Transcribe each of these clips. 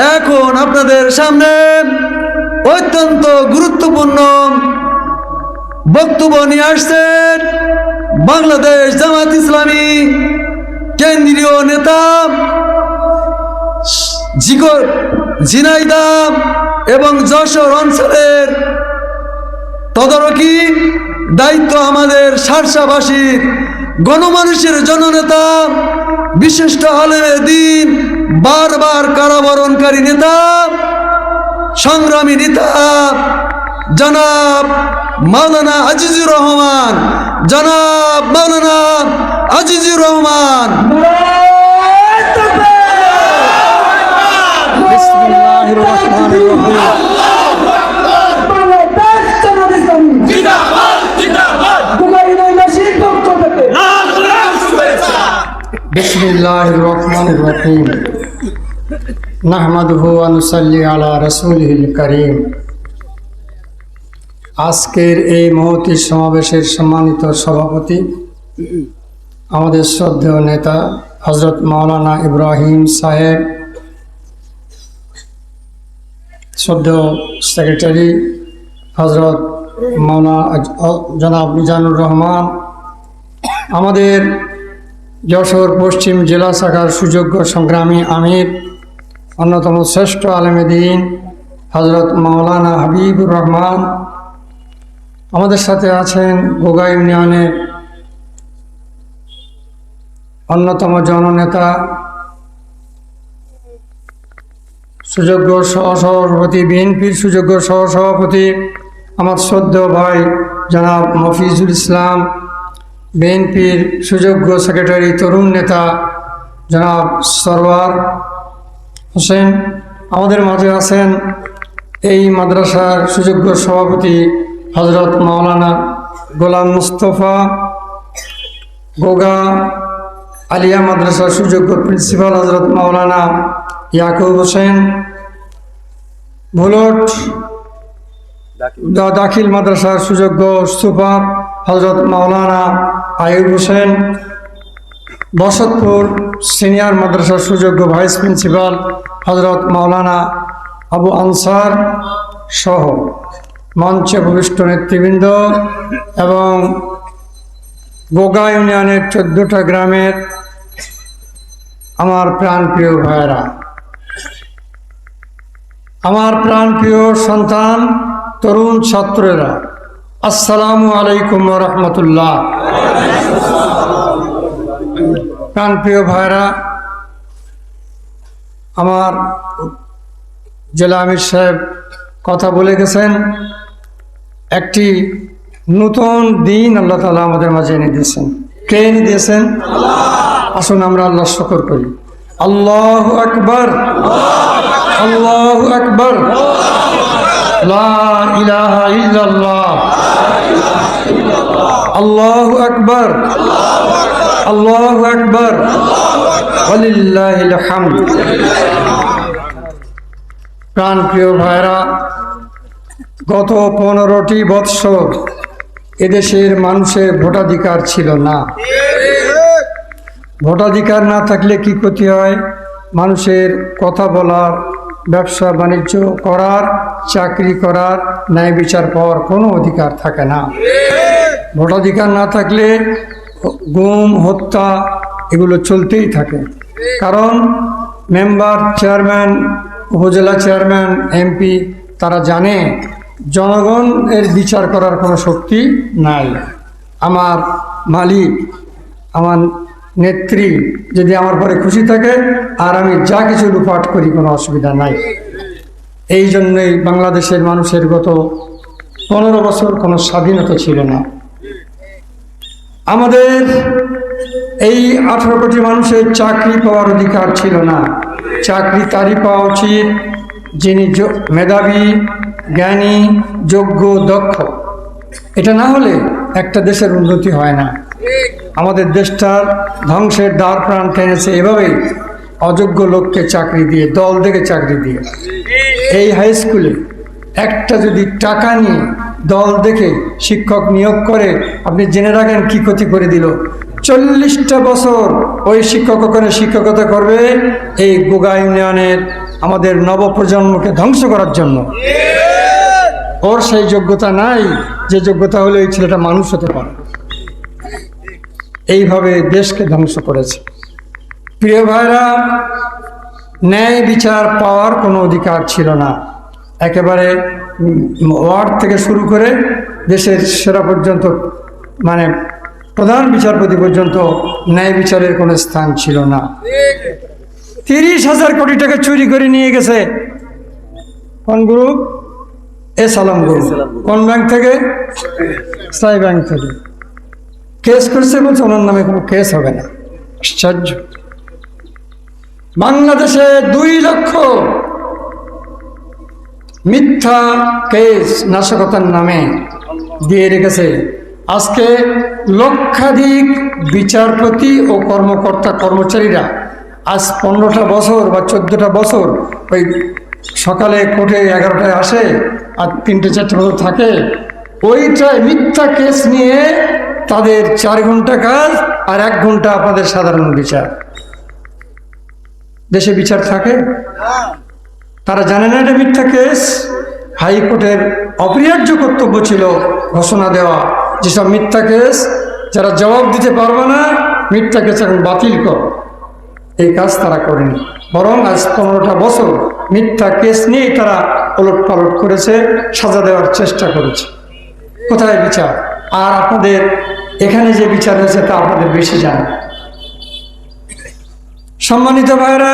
এখন আপনাদের সামনে অত্যন্ত গুরুত্বপূর্ণ বক্তব্য নিয়ে আসছেন বাংলাদেশ জামাত ইসলামী কেন্দ্রীয় নেতা ঝিনাইদহ এবং যশোর অঞ্চলের তদারকি দায়িত্ব আমাদের শার্শাবাসীর গণমানুষের জননেতা বিশিষ্ট আলেমে দ্বীন বারবার কারাবরণকারী নেতা সংগ্রামী নেতা জনাব মাওলানা আজিজুর রহমান, জনাব মাওলানা আজিজুর রহমান। বিসমিল্লাহির রহমানির রহিম। বিসমিল্লাহির রহমানির রহিম। নাহমাদুহু ওয়া নুসাল্লি আলা রাসূলিহিল কারীম। আজকের এই মহতী সমাবেশের সম্মানিত সভাপতি আমাদের শ্রদ্ধেয় নেতা হযরত মাওলানা ইব্রাহিম সাহেব, শ্রদ্ধেয় সেক্রেটারি হযরত মাওলানা জনাব মিজানুর রহমান, আমাদের যশোর পশ্চিম জেলা শাখার সুযোগ্য সংগ্রামী আমির অন্যতম শ্রেষ্ঠ আলেমে দ্বীন হযরত মাওলানা হাবিবুর রহমান, আমাদের সাথে আছেন গোগা ইউনিয়নের অন্যতম জননেতা সুযোগ্য সহসভাপতি, বিএনপির সুযোগ্য সহসভাপতি আমার শ্রদ্ধেয় ভাই জনাব মফিজুল ইসলাম, বিএনপির সুযোগ্য সেক্রেটারি তরুণ নেতা জনাব সরওয়ার হোসেন, আমাদের মাঝে আছেন এই মাদ্রাসার সুযোগ্য সভাপতি হযরত মাওলানা গোলাম মুস্তফা, গোগা আলিয়া মাদ্রাসার সুযোগ্য প্রিন্সিপাল হযরত মাওলানা ইয়াকুব হোসেন, ভুলট দাখিল মাদ্রাসার সুযোগ্য সুপার হযরত মাওলানা আইয়ুব হোসেন, বসতপুর সিনিয়র মাদ্রাসার সুযোগ্য vice principal Hazrat Maulana Abu answer সহ মঞ্চে ভূমিষ্ঠ নেতৃবৃন্দ এবং গোগা ইউনিয়নের 14টা গ্রামের আমার প্রাণপ্রিয় ভাইয়েরা, আমার প্রাণপ্রিয় সন্তান তরুণ ছাত্রেরা, আসসালামু আলাইকুম ওয়া রাহমাতুল্লাহ। প্রাণপ্রিয় ভাইরা, আমার জেলা আমির সাহেব কথা বলে গেছেন, একটি নতুন দিন আল্লাহ তাআলা আমাদের মাঝে এনে দিয়েছেন। কে এনে দিয়েছেন? আসুন আমরা আল্লাহর শুকর করি। আল্লাহু আকবার, আল্লাহু আকবার, লা ইলাহা ইল্লাল্লাহ, আল্লাহু আকবার, আল্লাহু আকবার, ওয়ালিল্লাহিল হামদ। প্রাণপ্রিয় ভাইরা, গত 15টি বৎসর এদেশের মানুষের ভোটাধিকার ছিল না। ভোটাধিকার না থাকলে কি ক্ষতি হয়? মানুষের কথা বলার, ব্যবসা বাণিজ্য করার, চাকরি করার, ন্যায় বিচার পাওয়ার কোনো অধিকার থাকে না। ভোটাধিকার না থাকলে গুম, হত্যা এগুলো চলতেই থাকে। কারণ মেম্বার, চেয়ারম্যান, উপজেলা চেয়ারম্যান, এমপি তারা জানে জনগণ এর বিচার করার কোনো শক্তি নাই। আমার মালিক, আমার নেত্রী যদি আমার পরে খুশি থাকে আর আমি যা কিছু লুপাট করি কোনো অসুবিধা নাই। এই জন্যই বাংলাদেশের মানুষের গত 15 বছর কোনো স্বাধীনতা ছিল না। আমাদের এই 18 কোটি মানুষের চাকরি পাওয়ার অধিকার ছিল না। চাকরি তারই পাওয়া উচিত যিনি মেধাবী, জ্ঞানী, যোগ্য, দক্ষ। এটা না হলে একটা দেশের উন্নতি হয় না। আমাদের দেশটার ধ্বংসের দ্বার প্রাণ টেনেছে এভাবেই অযোগ্য লোককে চাকরি দিয়ে, দল দেখে চাকরি দিয়ে। এই হাই স্কুলে একটা যদি টাকা নিয়ে দল দেখে শিক্ষক নিয়োগ করে, আপনি জেনে রাখেন কি ক্ষতি করে দিল। 40টা বছর ওই শিক্ষক ওখানে শিক্ষকতা করবে। এই গোগা ইউনিয়নের আমাদের নবপ্রজন্মকে ধ্বংস করার জন্য। ওর সেই যোগ্যতা নাই যে যোগ্যতা হলে এই ছেলেটা মানুষ হতে পারে। এইভাবে দেশকে ধ্বংস করেছে। প্রিয় ভাইরা, ন্যায় বিচার পাওয়ার কোনো অধিকার ছিল না। একেবারে ওয়ার্ড থেকে শুরু করে দেশের সেরা পর্যন্ত, মানে প্রধান বিচারপতি পর্যন্ত ন্যায় বিচারের কোনো স্থান ছিল না। 30,000 কোটি টাকা চুরি করে নিয়ে গেছে কোন গ্রুপ? সালাম গ্রুপ। কোন ব্যাংক থেকে? ইসলামী ব্যাংক থেকে। কেস করছে, বলছে ওনার নামে কোনো কেস হবে না। আশ্চর্য! বাংলাদেশে 2 লক্ষ মিথ্যা কেস নাশকতার নামে দিয়ে রেখেছে। আজকে লক্ষাধিক বিচারপতি ও কর্মকর্তা কর্মচারীরা আজ 15টা বছর বা 14টা বছর ওই সকালে কোর্টে 11টায় আসে আর 3-4 বছর থাকে, ওইটাই মিথ্যা কেস নিয়ে তাদের 4 ঘন্টা কাজ আর 1 ঘন্টা আপনাদের সাধারণ বিচার। দেশে বিচার থাকে? তারা জানে না এটা মিথ্যা কেস। হাইকোর্টের অপরিহার্য কর্তব্য ছিল ঘোষণা দেওয়া যেসব মিথ্যা কেস যারা জবাব দিতে পারবে না, মিথ্যা কেস এখন বাতিল কর। এই কাজ তারা করেনি, বরং আজ 15টা বছর মিথ্যা কেস নিয়েই তারা ওলট পালট করেছে, সাজা দেওয়ার চেষ্টা করেছে। কোথায় বিচার? আর আপনাদের এখানে যে বিচার হয়েছে তা আপনাদের বেশি জানে। সম্মানিত ভাইরা,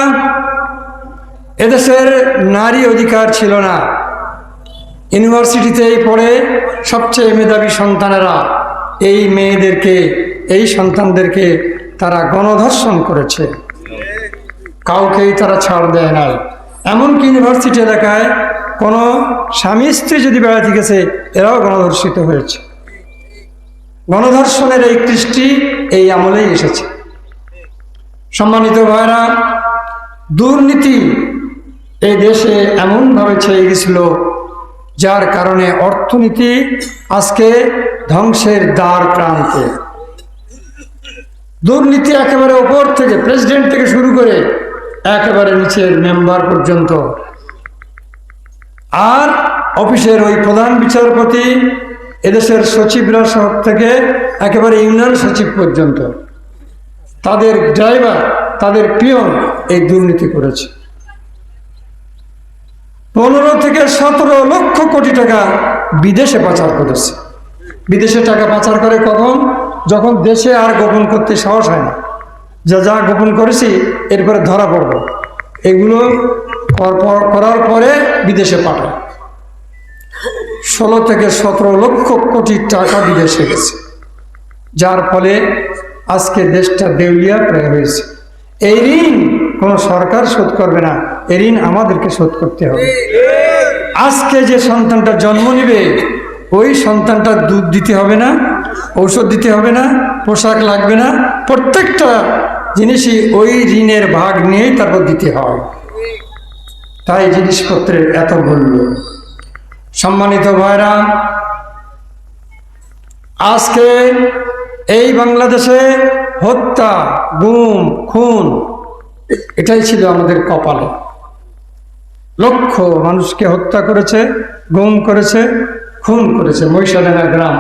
এদেশের নারী অধিকার ছিল না। ইউনিভার্সিটিতেই পড়ে সবচেয়ে মেধাবী সন্তানেরা এই মেয়েদেরকে, এই সন্তানদেরকে তারা গণধর্ষণ করেছে। কাউকেই তারা ছাড় দেয় নাই। এমনকি ইউনিভার্সিটি এলাকায় কোনো স্বামী স্ত্রী যদি বেড়াতে গেছে, এরাও গণধর্ষিত হয়েছে। গণধর্ষণের এই কৃষ্টি এই আমলেই এসেছে। সম্মানিত ভাইরা, দুর্নীতি এই দেশে এমনভাবে ছেয়ে গেছিল যার কারণে অর্থনীতি আজকে ধ্বংসের দ্বার প্রান্তে। দুর্নীতি একেবারে উপর থেকে, প্রেসিডেন্ট থেকে শুরু করে একেবারে নিচের মেম্বার পর্যন্ত, আর অফিসের ওই প্রধান বিচারপতি, এদেশের সচিবরা সহ থেকে একেবারে ইউনিয়ন সচিব পর্যন্ত, তাদের ড্রাইভার, তাদের পিয়ন এই দুর্নীতি করেছে। 15 থেকে 17 লক্ষ কোটি টাকা বিদেশে পাচার করেছে। বিদেশে টাকা পাচার করে কখন? যখন দেশে আর গোপন করতে সাহস হয় না, যা যা গোপন করেছি এরপরে ধরা পড়ব, এগুলো করার পরে বিদেশে পাঠায়। 16 থেকে 17 লক্ষ কোটি টাকা বিদেশে গেছে, যার ফলে আজকে দেশটা দেউলিয়া প্রায় হয়েছে। এই ঋণ কোনো সরকার শোধ করবে না, এই ঋণ আমাদেরকে শোধ করতে হবে। আজকে যে সন্তানটা জন্ম নেবে, ওই সন্তানটা দুধ দিতে হবে না, ঔষধ দিতে হবে না, পোশাক লাগবে না, প্রত্যেকটা জিনিসই ওই ঋণের ভাগ নিয়েই তারপর দিতে হয়। তাই জিনিসপত্রের এত মূল্য। সম্মানিত ভাইরা, আজকে এই বাংলাদেশে হত্যা, গুম, খুন এটাই ছিল আমাদের কপালে। লক্ষ মানুষকে হত্যা করেছে, গুম করেছে, খুন করেছে। মহিষাডাঙ্গা গ্রাম,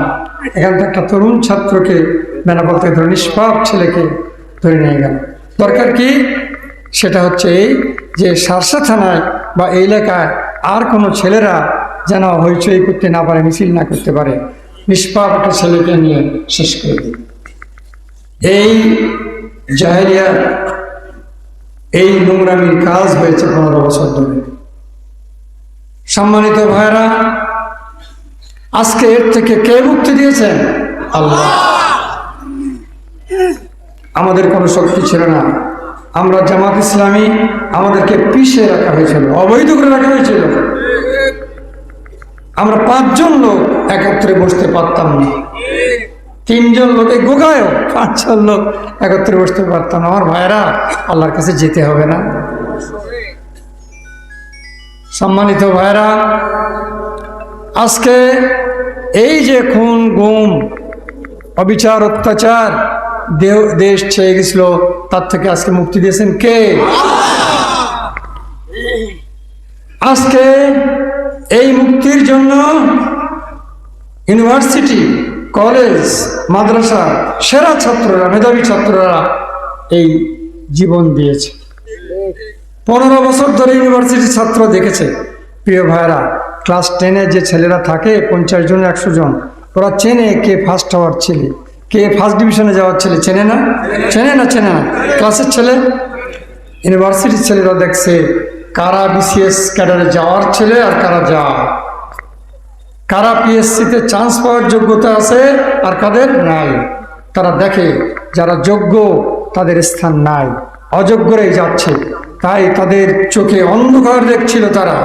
এখান থেকে একটা তরুণ ছাত্রকে বেনাপোল থেকে ধরে, নিষ্পাপ ছেলেকে ধরে নিয়ে গেল। দরকার কি? সেটা হচ্ছে এই যে শার্শা থানায় বা এই এলাকায় আর কোনো ছেলেরা যেন হইচই করতে না পারে, মিছিল না করতে পারে। নিষ্পাপ একটা ছেলেকে নিয়ে শেষ করে দিই। এই জাহেলিয়ার, এই নোংরামির কাজ হয়েছে 15 বছর ধরে। সম্মানিত ভাইরা, আজকে এর থেকে কে মুক্তি দিয়েছেন? আল্লাহ। আমাদের কোনো শক্তি ছিল না। আমরা জামাত ইসলামী, আমাদেরকে পিষে রাখা হয়েছিল, অবৈধ করে রাখা হয়েছিল। আমরা 5 জন লোক একত্রে বসতে পারতাম না। 3 জন লোক, এই গোগায়ও 5-6 লোক একত্রে বসতে পারতাম না। আমার ভাইরা, আল্লাহর কাছে যেতে হবে না? সম্মানিত ভাইরা, আজকে এই যে খুন, গুম, অবিচার, অত্যাচার দেশ ছেয়ে গেছিল, তার থেকে আজকে মুক্তি দিয়েছেন কে? আজকে এই মুক্তির জন্য ইউনিভার্সিটি, কলেজ, মাদ্রাসা সেরা ছাত্ররা, মেধাবী ছাত্ররা এই জীবন দিয়েছে। 15 বছর ধরে ইউনিভার্সিটির ছাত্র দেখেছে। প্রিয় ভাইরা, ক্লাস 10-এ যে ছেলেরা থাকে 50 জন 100 জন, ওরা চেনে কে ফার্স্ট হওয়ার ছেলে, কে ফার্স্ট ডিভিশনে যাওয়ার ছেলে। চেনে না? ক্লাসের ছেলে। ইউনিভার্সিটির ছেলেরা দেখছে কারা বিসিএস ক্যাডারে যাওয়ার ছেলে আর কারা যায়, কারা পিএসসিতে চান্স পাওয়ার যোগ্যতা আছে আর কাদের নাই। তারা দেখে যারা যোগ্য তাদের স্থান নাই, অযোগ্যরাই যাচ্ছে। তাই তাদের চোখে অন্ধকার দেখছিল তারা।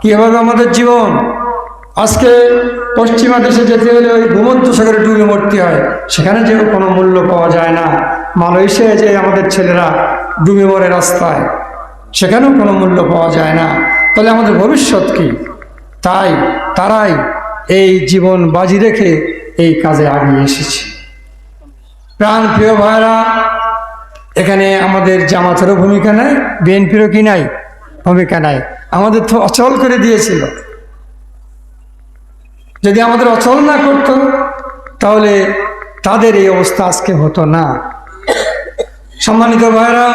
কিভাবে আমাদের জীবন আজকে পশ্চিমা দেশে যেতে হলে ওই ভূমধ্যসাগরে ডুবে মরতে হয়, সেখানে যে কোনো মূল্য পাওয়া যায় না। মালয়েশিয়ায় যে আমাদের ছেলেরা ডুবে মরে রাস্তায়, সেখানেও কোনো মূল্য পাওয়া যায় না। তাহলে আমাদের ভবিষ্যৎ কি? তাই তারাই এই জীবন বাজি রেখে এই কাজে আগিয়ে এসেছে। প্রাণ প্রিয় ভাইরা, এখানে আমাদের জামাতেরও ভূমিকা নাই, বিএনপিরও কি নাই, ভূমিকা নাই। আমাদের তো অচল করে দিয়েছিল। যদি আমাদের অচল না করতো তাহলে তাদের এই অবস্থা আজকে হতো না। সম্মানিত ভাইরা,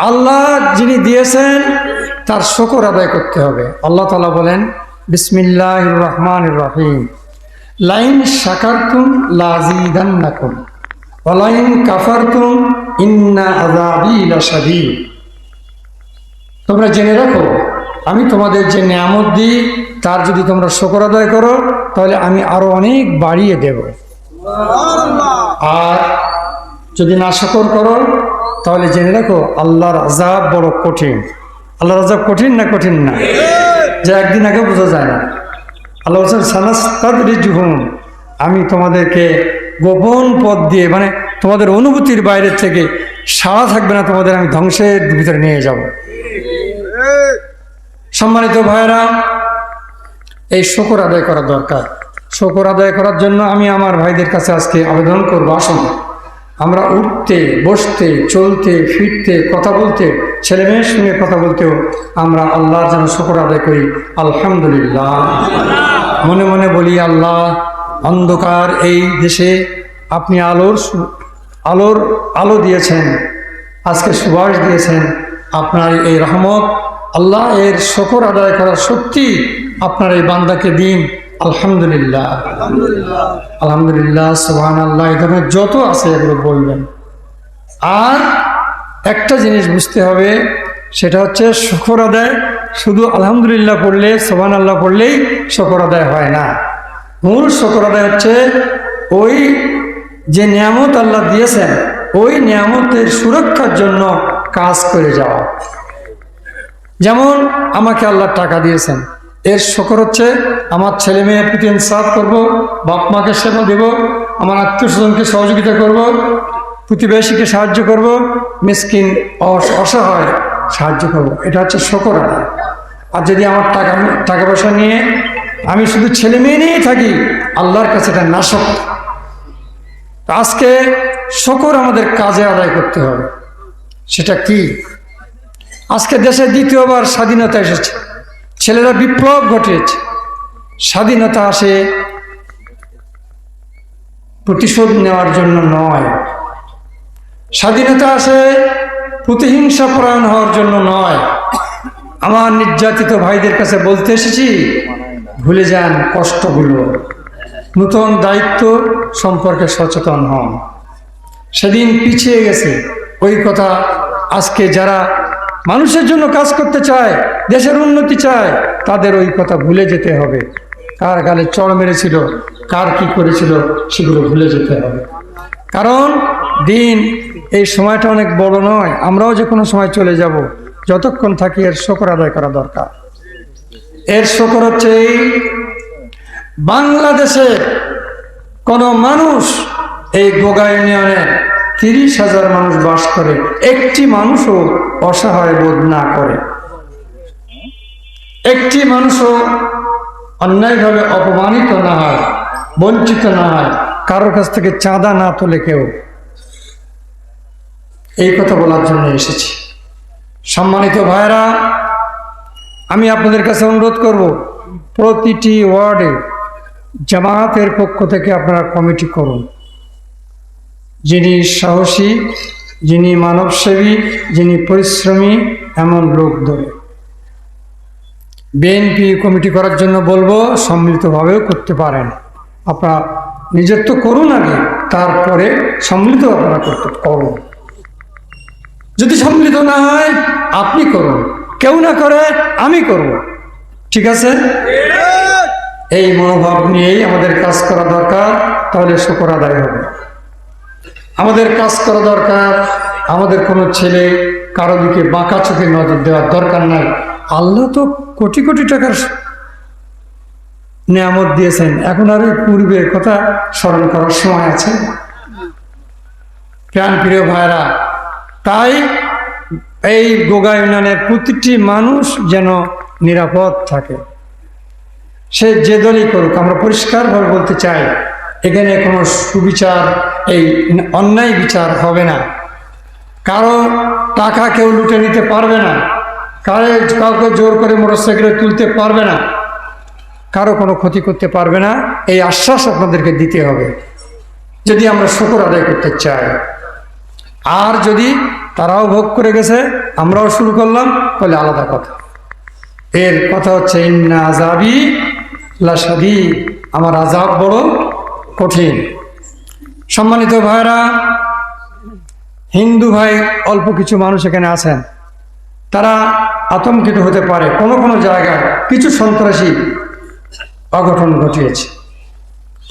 আল্লাহ যিনি দিয়েছেন তার শুকর আদায় করতে হবে। আল্লাহ তাআলা বলেন, বিসমিল্লাহির রহমানির রহিম, লাইন শাকারতুম লাযীদান্নাকুম ওয়া লাইন কাফারতুম ইন্না আযাবী লাশাদীদ। তোমরা জেনে রাখো, আমি তোমাদের যে নিয়ামত দিই তার যদি তোমরা শুকর আদায় করো তাহলে আমি আরো অনেক বাড়িয়ে দেব, আর যদি না শুকর করো তাহলে জেনে রাখো আল্লাহর আযাব বড় কঠিন। আল্লাহর আযাব কঠিন না? কঠিন না, যে একদিন আগে বোঝা যায় না। আল্লাহ বলছেন, সানাস্তাদরিজুহুম, আমি তোমাদেরকে গোপন পথ দিয়ে, মানে তোমাদের অনুভূতির বাইরে থেকে সাড়া থাকবে না, তোমাদের আমি ধ্বংসের ভিতরে নিয়ে যাব। সম্মানিত ভাইরা, এই শুকর আদায় করা দরকার। শুকর আদায় করার জন্য আমি আমার ভাইদের কাছে আজকে আবেদন করবো, আসুন আমরা উঠতে, বসতে, চলতে, ফিরতে, কথা বলতে, ছেলে মেয়ের সঙ্গে কথা বলতেও আমরা আল্লাহর যেন শুকর আদায় করি। আলহামদুলিল্লাহ। মনে মনে বলি, আল্লাহ, অন্ধকার এই দেশে আপনি আলো দিয়েছেন, আজকে সুবাস দিয়েছেন। আপনার এই রহমত, আল্লাহ, এর শুকর আদায় করার শক্তি আপনার এই বান্দাকে দিন। আলহামদুলিল্লাহ, আলহামদুলিল্লাহ, সুবহানাল্লাহ, এই ধরনের যত আছে এগুলো বলবেন। আর একটা জিনিস বুঝতে হবে, সেটা হচ্ছে শুকর আদায় শুধু আলহামদুলিল্লাহ পড়লে, সুবহানাল্লাহ পড়লেই শুকর আদায় হয় না। মূল শুকর আদায় হচ্ছে ওই যে নিয়ামত আল্লাহ দিয়েছেন, ওই নিয়ামতের সুরক্ষার জন্য কাজ করে যাওয়া। যেমন আমাকে আল্লাহ টাকা দিয়েছেন, এর শুকর হচ্ছে আমার ছেলে মেয়ের প্রতি ইনসাফ করবো, বাপ মাকে সেবা দেব, আমার আত্মীয় স্বজনকে সহযোগিতা করব, প্রতিবেশীকে সাহায্য করব, মিসকিন অসহায় সাহায্য করব। এটা হচ্ছে শুকর আদায়। আর যদি আমার টাকা পয়সা নিয়ে আমি শুধু ছেলে মেয়ে নিয়েই থাকি, আল্লাহর কাছে এটা নাশক। আজকে শুকর আমাদের কাজে আদায় করতে হবে। সেটা কি? আজকে দেশে দ্বিতীয়বার স্বাধীনতা এসেছে, ছেলেরা বিপ্লব ঘটিয়েছে। স্বাধীনতা আসে প্রতিশোধ নেওয়ার জন্য নয়, স্বাধীনতা আসে প্রতিহিংসা পরায়ণ হওয়ার জন্য নয়। আমার নির্যাতিত ভাইদের কাছে বলতে এসেছি, ভুলে যান কষ্টগুলো, নতুন দায়িত্ব সম্পর্কে সচেতন হন। সেদিন পিছিয়ে গেছে ওই কথা। আজকে যারা মানুষের জন্য কাজ করতে চায়, দেশের উন্নতি চায়, তাদের ওই কথা ভুলে যেতে হবে। কার গালে চড় মেরেছিল, কার কি করেছিল, সেগুলো ভুলে যেতে হবে। কারণ দিন, এই সময়টা অনেক বড় নয়, আমরাও যে কোনো সময় চলে যাব। যতক্ষণ থাকি এর শুকর আদায় করা দরকার। এর শুকর হচ্ছে এই, বাংলাদেশে কোনো মানুষ, এই গোগা ইউনিয়নে 30,000 মানুষ বাস করে, একটি মানুষও অসহায় বোধ না করে, একটি মানুষও অন্যায়ভাবে অপমানিত না হয়, বঞ্চিত না হয়, কারোর কাছ থেকে চাঁদা না তোলে কেউ। এই কথা বলার জন্য এসেছি। সম্মানিত ভাইরা, আমি আপনাদের কাছে অনুরোধ করব, প্রতিটি ওয়ার্ডে জামায়াতের পক্ষ থেকে আপনারা কমিটি করুন। যিনি সাহসী, যিনি মানবসেবী, যিনি পরিশ্রমী, এমন লোক ধরে বিএনপি কমিটি করার জন্য বলবো। সম্মিলিতভাবেও করতে পারেন, আপনারা নিজের তো করুন আগে, তারপরে সম্মিলিত আপনারা করুন। যদি সম্মিলিত না হয় আপনি করুন, কেউ না করে আমি করব, ঠিক আছে? এই মনোভাব নিয়েই আমাদের কাজ করা দরকার, তাহলে শুকর আদায় হবে। আমাদের কাজ করা দরকার, আমাদের কোনো ছেলে কারো দিকে বাঁকা চোখে নজর দেওয়ার দরকার নাই। আল্লাহ তো কোটি কোটি টাকার নিয়ামত দিয়েছেন, এখন আর ওই পূর্বের কথা স্মরণ করার সময় আছে? প্রাণ প্রিয় ভাইরা, তাই এই গোগা ইউনিয়নের প্রতিটি মানুষ যেন নিরাপদ থাকে, সে যে দলই করুক। আমরা পরিষ্কারভাবে বলতে চাই, এখানে কোনো সুবিচার, এই অন্যায় বিচার হবে না। কারো টাকা কেউ লুটে নিতে পারবে না, কাউকে জোর করে মোটরসাইকেলে তুলতে পারবে না, কারো কোনো ক্ষতি করতে পারবে না। এই আশ্বাস আপনাদেরকে দিতে হবে যদি আমরা শুকর আদায় করতে চাই। আর যদি তারাও ভোগ করে গেছে, আমরাও শুরু করলাম, তাহলে আলাদা কথা। এর কথা হচ্ছে ইন্না আযাবি লাশাদীদ, আমার আযাব বড় কঠিন। সম্মানিত ভাইরা, হিন্দু ভাই অল্প কিছু মানুষ এখানে আছেন, তারা আতঙ্কিত হতে পারে। কোনো কোনো জায়গায় কিছু সন্ত্রাসী অঘটন ঘটিয়েছে,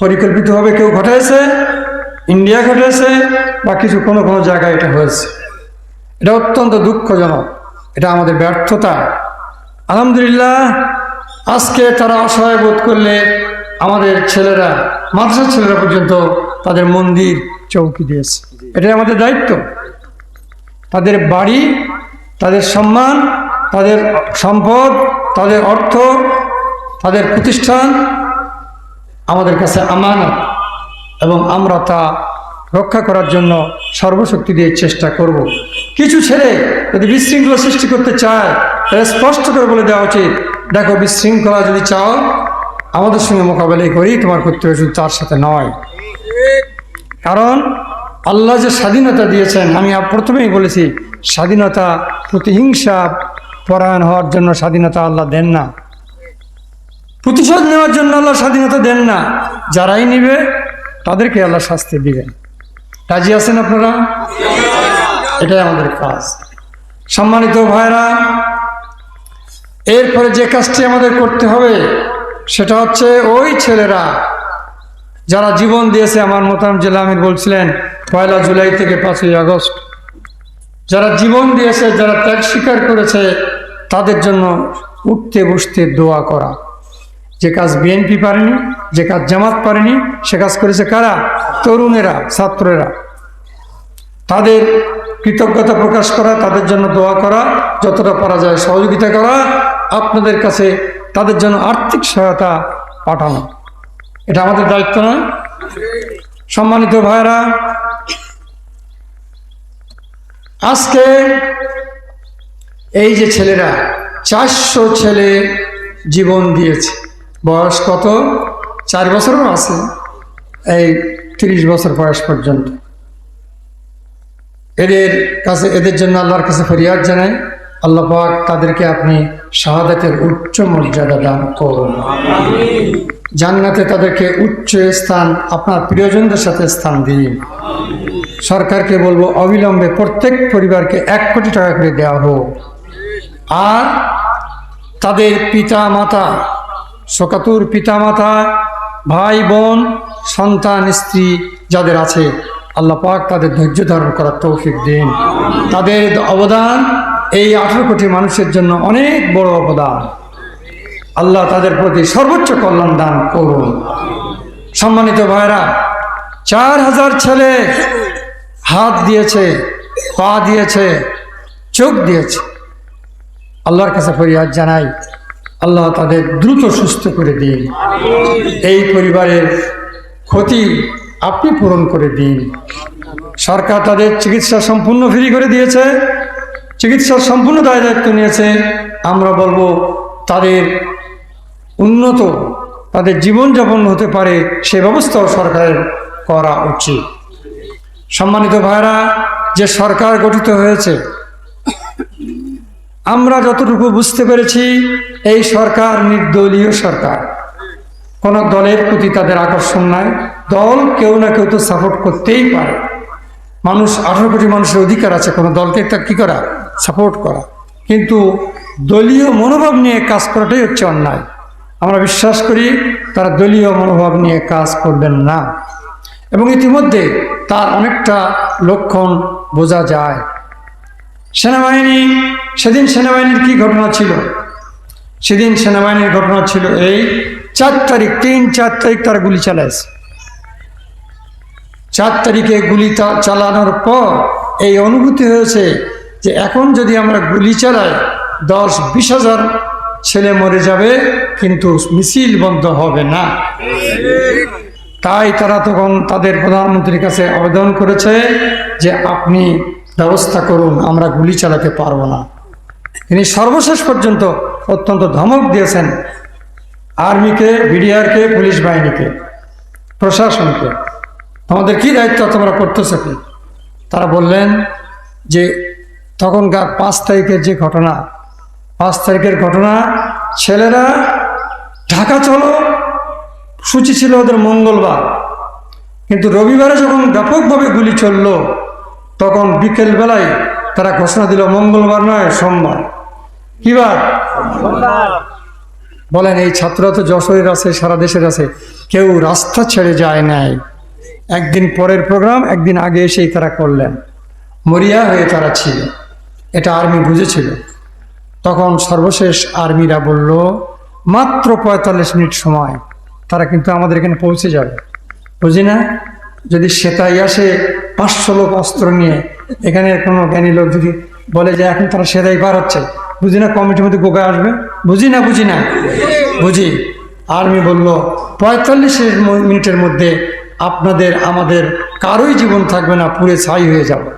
পরিকল্পিতভাবে কেউ ঘটাইছে, ইন্ডিয়া ঘটেছে, বা কিছু কোনো কোনো জায়গায় এটা হয়েছে। এটা অত্যন্ত দুঃখজনক, এটা আমাদের ব্যর্থতা। আলহামদুলিল্লাহ, আজকে তারা অসহায় বোধ করলে আমাদের ছেলেরা, মাদ্রাসার ছেলেরা পর্যন্ত তাদের মন্দির চৌকি দিয়েছে। এটাই আমাদের দায়িত্ব। তাদের বাড়ি, তাদের সম্মান, তাদের সম্পদ, তাদের অর্থ, তাদের প্রতিষ্ঠান আমাদের কাছে আমানত, এবং আমরা তা রক্ষা করার জন্য সর্বশক্তি দিয়ে চেষ্টা করব। কিছু ছেলে যদি বিশৃঙ্খলা সৃষ্টি করতে চায়, তাহলে স্পষ্ট করে বলে দেওয়া উচিত, দেখো বিশৃঙ্খলা যদি চাও আমাদের সঙ্গে মোকাবেলা করি, তোমার করতে হবে, শুধু তার সাথে নয়। কারণ আল্লাহ যে স্বাধীনতা দিয়েছেন, আমি প্রথমেই বলেছি, স্বাধীনতা প্রতিহিংসা পরায়ণ হওয়ার জন্য স্বাধীনতা আল্লাহ দেন না, প্রতিশোধ নেওয়ার জন্য আল্লাহ স্বাধীনতা দেন না। যারাই নিবে তাদেরকে আল্লাহ শাস্তি দিবেন। রাজি আছেন আপনারা? এটাই আমাদের কাজ। সম্মানিত ভাইরা, এরপরে যে কাজটি আমাদের করতে হবে সেটা হচ্ছে, ওই ছেলেরা যারা জীবন দিয়েছে, আমার মোহতারাম জেলা আমির বলছিলেন 1 জুলাই থেকে 5 আগস্ট, যারা জীবন দিয়েছে, যারা ত্যাগ স্বীকার করেছে, তাদের জন্য উঠতে বসতে দোয়া করা। যে কাজ বিএনপি পারেনি, যে কাজ জামাত পারেনি, সে কাজ করেছে কারা? তরুণেরা, ছাত্রেরা। তাদের কৃতজ্ঞতা প্রকাশ করা, তাদের জন্য দোয়া করা, যতটা পারা যায় সহযোগিতা করা, আপনাদের কাছে তাদের জন্য আর্থিক সহায়তা পাঠানো, এটা আমাদের দায়িত্ব নয়? সম্মানিত ভাইরা, আজকে এই যে ছেলেরা, 400 ছেলে জীবন দিয়েছে, বয়স কত? 4 বছরও আছে, এই 30 বছর বয়স পর্যন্ত। এদের জন্য আল্লাহর কাছে ফরিয়াদ জানাই, আল্লাহ পাক তাদেরকে আপনি শাহাদাতের উচ্চ মর্যাদা দান করুন, জান্নাতে তাদেরকে উচ্চ স্থান, আপনার প্রিয়জনদের সাথে স্থান দিন। সরকারকে বলবো, অবিলম্বে প্রত্যেক পরিবারকে 1 কোটি টাকা করে দেওয়া হোক। আর তাদের পিতা মাতা, শোকাতুর পিতা মাতা, ভাই বোন, সন্তান, স্ত্রী যাদের আছে, আল্লাহ পাক তাদের ধৈর্য ধারণ করার তৌফিক দিন। তাদের অবদান এই 18 কোটি মানুষের জন্য অনেক বড় অবদান। আল্লাহ তাদের প্রতি সর্বোচ্চ কল্যাণ দান করুন। সম্মানিত ভাইরা, 4000 ছেলে হাত দিয়েছে, পা দিয়েছে, চোখ দিয়েছে। আল্লাহর কাছে ফরিয়াদ জানাই, আল্লাহ তাদের দ্রুত সুস্থ করে দিন। এই পরিবারের ক্ষতি আপনি পূরণ করে দিন। সরকার তাদের চিকিৎসা সম্পূর্ণ ফ্রি করে দিয়েছে, চিকিৎসার সম্পূর্ণ দায় দায়িত্ব নিয়েছে। আমরা বলবো তাদের উন্নত তাদের জীবনযাপন হতে পারে সে ব্যবস্থাও সরকারের করা উচিত। সম্মানিত ভাইরা, যে সরকার গঠিত হয়েছে আমরা যতটুকু বুঝতে পেরেছি এই সরকার নির্দলীয় সরকার, কোনো দলের প্রতি তাদের আকর্ষণ নাই। দল কেউ না কেউ তো সাপোর্ট করতেই পারে, মানুষ 18 কোটি মানুষের অধিকার আছে কোনো দলকে তা কি করা, সাপোর্ট করা, কিন্তু দলীয় মনোভাব নিয়ে কাজ করাটাই হচ্ছে অন্যায়। আমরা বিশ্বাস করি তারা দলীয় মনোভাব নিয়ে কাজ করবেন না, এবং ইতিমধ্যে তার অনেকটা লক্ষণ বোঝা যায়। সেনাবাহিনী, সেদিন সেনাবাহিনীর কি ঘটনা ছিল? সেদিন সেনাবাহিনীর ঘটনা ছিল এই 4 তারিখ, 3-4 তারিখ তারা গুলি চালাইছে। 4 তারিখে গুলি চালানোর পর এই অনুভূতি হয়েছে যে এখন যদি আমরা গুলি চালাই 10-20 হাজার ছেলে মরে যাবে, কিন্তু মিছিল বন্ধ হবে না। তাই তারা তখন তাদের প্রধানমন্ত্রীর কাছে আবেদন করেছে যে আপনি ব্যবস্থা করুন, আমরা গুলি চালাতে পারবো না। তিনি সর্বশেষ পর্যন্ত অত্যন্ত ধমক দিয়েছেন আর্মিকে, বিডিআরকে, পুলিশ বাহিনীকে, প্রশাসনকে, তোমাদের কি দায়িত্ব, তোমরা করতেছো কি? তারা বললেন যে তখনকার 5 তারিখের যে ঘটনা, 5 তারিখের ঘটনা, ছেলেরা ঢাকা চলো সূচি ছিল ওদের মঙ্গলবার, কিন্তু রবিবারে যখন ব্যাপকভাবে গুলি চলল তখন বিকেল বেলায় তারা ঘোষণা দিল মঙ্গলবার নয়, সোমবার। কি বার? বলেন, এই ছাত্ররা তো যশোরের আছে, সারা দেশের আছে, কেউ রাস্তা ছেড়ে যায় নাই। একদিন পরের প্রোগ্রাম একদিন আগে এসেই তারা করলেন, মরিয়া হয়ে তারা ছিল। এটা আর্মি বুঝেছিল। তখন সর্বশেষ আর্মিরা বলল মাত্র 45 মিনিট সময়, তারা কিন্তু আমাদের এখানে পৌঁছে যাবে। বুঝি না, যদি সেটাই আসে 500 লোক অস্ত্র নিয়ে, এখানে কোনো জ্ঞানী লোক যদি বলে যে এখন তারা সেটাই পার হচ্ছে, বুঝি না কমিটির মধ্যে গোগায় আসবে? বুঝি না বুঝি। আর্মি বলল 45 মিনিটের মধ্যে আপনাদের আমাদের কারোই জীবন থাকবে না, পুড়ে ছাই হয়ে যাবে।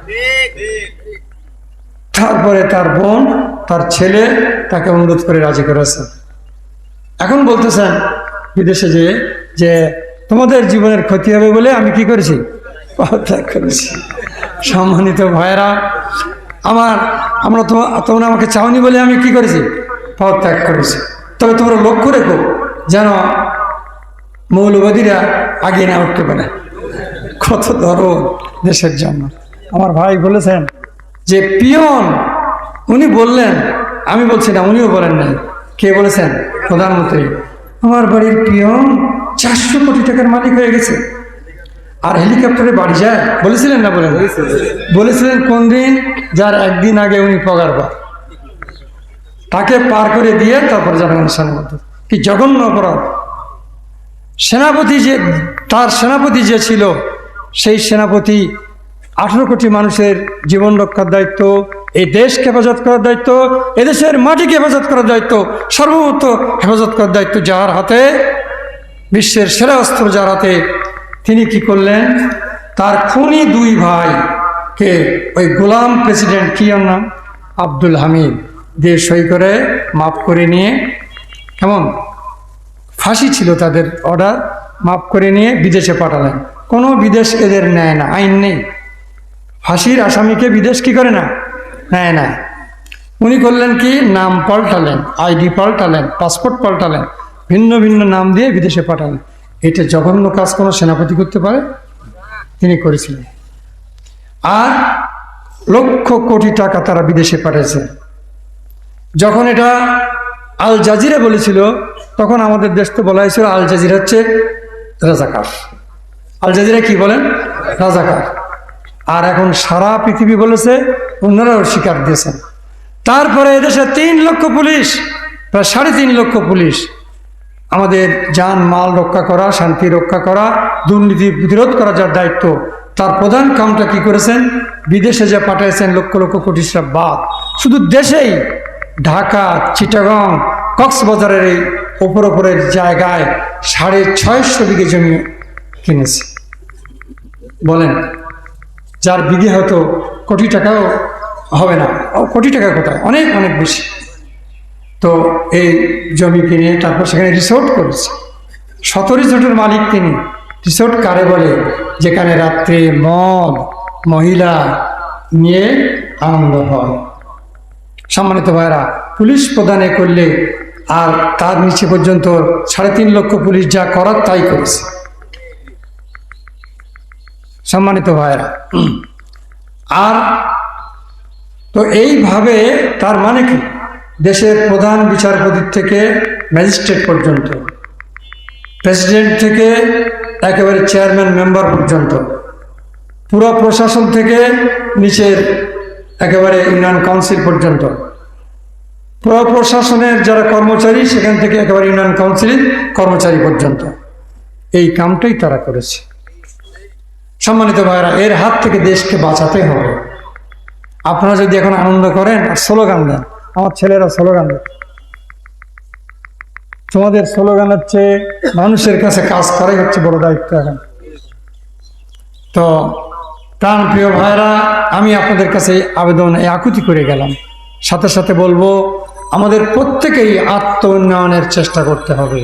তারপরে তার বোন, তার ছেলে তাকে অনুরোধ করে রাজি করেছে। এখন বলতেছেন বিদেশে যে তোমাদের জীবনের ক্ষতি হবে বলে আমি কি করেছি, পদত্যাগ করেছি। সম্মানিত ভাইয়েরা আমার, তোমরা আমাকে চাওনি বলে আমি কি করেছি, পদত্যাগ করেছি। তবে তোমরা লক্ষ্য রেখো যেন মৌলবাদীরা আগে না উঠতে পারে। কত দরদ দেশের জন্য। আমার ভাই বলেছেন যে পিয়ন, উনি বললেন, আমি বলছি না, উনিও বলেন নাই। কে বলেছেন? প্রধানমন্ত্রী। আমার বাড়ির পিয়ন 400 কোটি টাকার মালিক হয়ে গেছে, আর হেলিকপ্টারে বাড়ি যায়। বলেছিলেন না? বলেছিলেন কোন দিন? যার একদিন আগে উনি পগার পান, তাকে পার করে দিয়ে তারপর যাবেন সামনের মধ্যে। কি জঘন্য অপরাধ! সেনাপতি তার সেনাপতি যে ছিল, সেই সেনাপতি 18 কোটি মানুষের জীবন রক্ষার দায়িত্ব, এই দেশকে হেফাজত করার দায়িত্ব, এদেশের মাটিকে হেফাজত করার দায়িত্ব, সর্বভৌমত্ব হেফাজত করার দায়িত্ব যার হাতে, বিশ্বের সেরা অস্ত্র যার হাতে, তিনি কি করলেন? তার খুনি 2 ভাইকে ওই গোলাম প্রেসিডেন্ট, কি ওর নাম, আব্দুল হামিদ, দিয়ে সই করে মাফ করে নিয়ে, কেমন ফাঁসি ছিল তাদের অর্ডার, মাফ করে নিয়ে বিদেশে পাঠালেন। কোনো বিদেশ এদের নেয় না, আইন নেই। ফাঁসির আসামিকে বিদেশ কি করে না, নেয় না। উনি করলেন কি, নাম পাল্টালেন, আইডি পাল্টালেন, পাসপোর্ট পাল্টালেন, ভিন্ন ভিন্ন নাম দিয়ে বিদেশে পাঠালেন। এটা জঘন্য কাজ কোনো সেনাপতি করতে পারে? তিনি করেছিলেন। আর লক্ষ কোটি টাকা তারা বিদেশে পাঠিয়েছে। যখন এটা আল জাজিরা বলেছিল, তখন আমাদের দেশ তো বলা হয়েছিল আল জাজিরা হচ্ছে রাজাকার। আল জাজিরা কি বলেন? রাজাকার। আর এখন সারা পৃথিবী বলেছে, ওনারাও স্বীকার দিয়েছেন। তারপরে এদেশে 3 লক্ষ পুলিশ, প্রায় 3.5 লক্ষ পুলিশ আমাদের জান মাল রক্ষা করা, শান্তি রক্ষা করা, দুর্নীতি প্রতিরোধ করা যার দায়িত্ব, তার প্রধান কামটা কি করেছেন? বিদেশে যা পাঠিয়েছেন লক্ষ লক্ষ কোটি টাকা বাদ, শুধু দেশেই ঢাকা, চিটাগং, কক্সবাজারের এই ওপরের জায়গায় 650 বিঘে জমি কিনেছে। বলেন, যার বিঘে হয়তো কোটি টাকাও হবে না, কোটি টাকা কোথায়, অনেক অনেক বেশি। তো তো এই জমি কিনে তারপর সেখানে রিসোর্ট করেছে। শত রিসোর্টের মালিক তিনি। রিসোর্ট কারে বলে? যেখানে রাত্রে মদ মহিলা নিয়ে আনন্দ হয়। সম্মানিত ভাইরা, পুলিশ প্রদানে করলে আর তার নিচে পর্যন্ত 3.5 লক্ষ পুলিশ যা করার তাই করেছে। সম্মানিত ভাইরা, আর তো এইভাবে তার মানে কি, দেশের প্রধান বিচারপতি থেকে ম্যাজিস্ট্রেট পর্যন্ত, প্রেসিডেন্ট থেকে একেবারে চেয়ারম্যান মেম্বার পর্যন্ত, পুরো প্রশাসন থেকে নিচের একেবারে ইউনিয়ন কাউন্সিল পর্যন্ত, পুরো প্রশাসনের যারা কর্মচারী সেখান থেকে একেবারে ইউনিয়ন কাউন্সিলের কর্মচারী পর্যন্ত, এই কামটাই তারা করেছে। সম্মানিত ভাইরা, এর হাত থেকে দেশকে বাঁচাতে হবে। আপনারা যদি এখন আনন্দ করেন আর স্লোগান দেন, আমার ছেলেরা স্লোগান দেন, তোমাদের স্লোগান হচ্ছে মানুষের কাছে কাজ করাই হচ্ছে বড় দায়িত্ব এখন। তো প্রাণ প্রিয় ভাইরা, আমি আপনাদের কাছে আবেদন আকুতি করে গেলাম, সাথে সাথে বলবো আমাদের প্রত্যেকেই আত্ম উন্নয়নের চেষ্টা করতে হবে,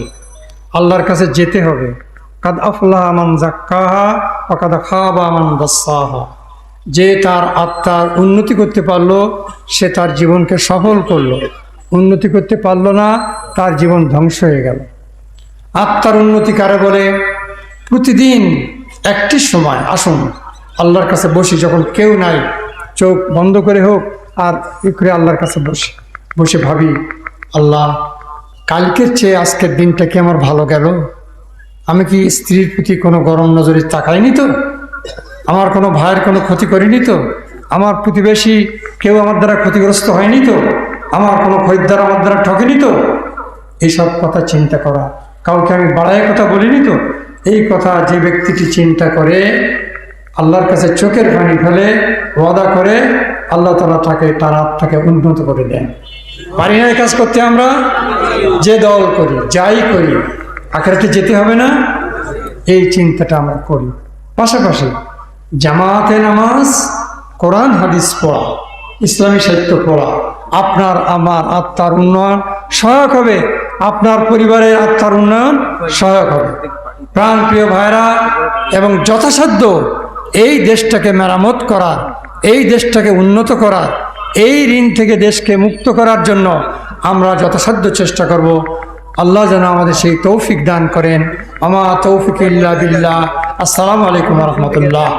আল্লাহর কাছে যেতে হবে। কাদ আফলাহা মান যাক্কাহা ওয়া কাদ খাবা মান দাসসাহা। যে তার আত্মার উন্নতি করতে পারলো সে তার জীবনকে সফল করলো, উন্নতি করতে পারলো না তার জীবন ধ্বংস হয়ে গেল। আত্মার উন্নতি কারে বলে? প্রতিদিন একটি সময় আসুন আল্লাহর কাছে বসি, যখন কেউ নাই, চোখ বন্ধ করে হোক আর করে আল্লাহর কাছে বসে ভাবি, আল্লাহ কালকের চেয়ে আজকের দিনটা কি আমার ভালো গেল? আমি কি স্ত্রীর প্রতি কোনো গরম নজরে তাকাইনি তো? আমার কোনো ভাইয়ের কোনো ক্ষতি করিনি তো? আমার প্রতিবেশী কেউ আমার দ্বারা ক্ষতিগ্রস্ত হয়নি তো? আমার কোনো খরিদ্দার আমার দ্বারা ঠকেনি তো? এইসব কথা চিন্তা করা, কাউকে আমি বাড়ায় কথা বলিনি তো? এই কথা যে ব্যক্তিটি চিন্তা করে, আল্লাহর কাছে চোখের পানি ফেলে, ওয়াদা করে, আল্লাহ তাআলা তার আত্মাকে উন্নত করে দেন। পারি না এই কাজ করতে? আমরা যে দল করি, যাই করি, আখিরাতে যেতে হবে না, এই চিন্তাটা আমরা করি। পাশাপাশি জামাতে নামাজ, কোরআন হাদিস পড়া, ইসলামী সাহিত্য পড়া আপনার আমার আত্মার উন্নয়ন সহায়ক হবে, আপনার পরিবারের আত্মার উন্নয়ন সহায়ক হবে। প্রাণ প্রিয় ভাইরা, এবং যথাসাধ্য এই দেশটাকে মেরামত করার, এই দেশটাকে উন্নত করার, এই ঋণ থেকে দেশকে মুক্ত করার জন্য আমরা যথাসাধ্য চেষ্টা করব। আল্লাহ যেন আমাদের সেই তৌফিক দান করেন। আমা তৌফিক ইল্লা বিল্লাহ। আসসালামু আলাইকুম ওয়া রাহমাতুল্লাহ।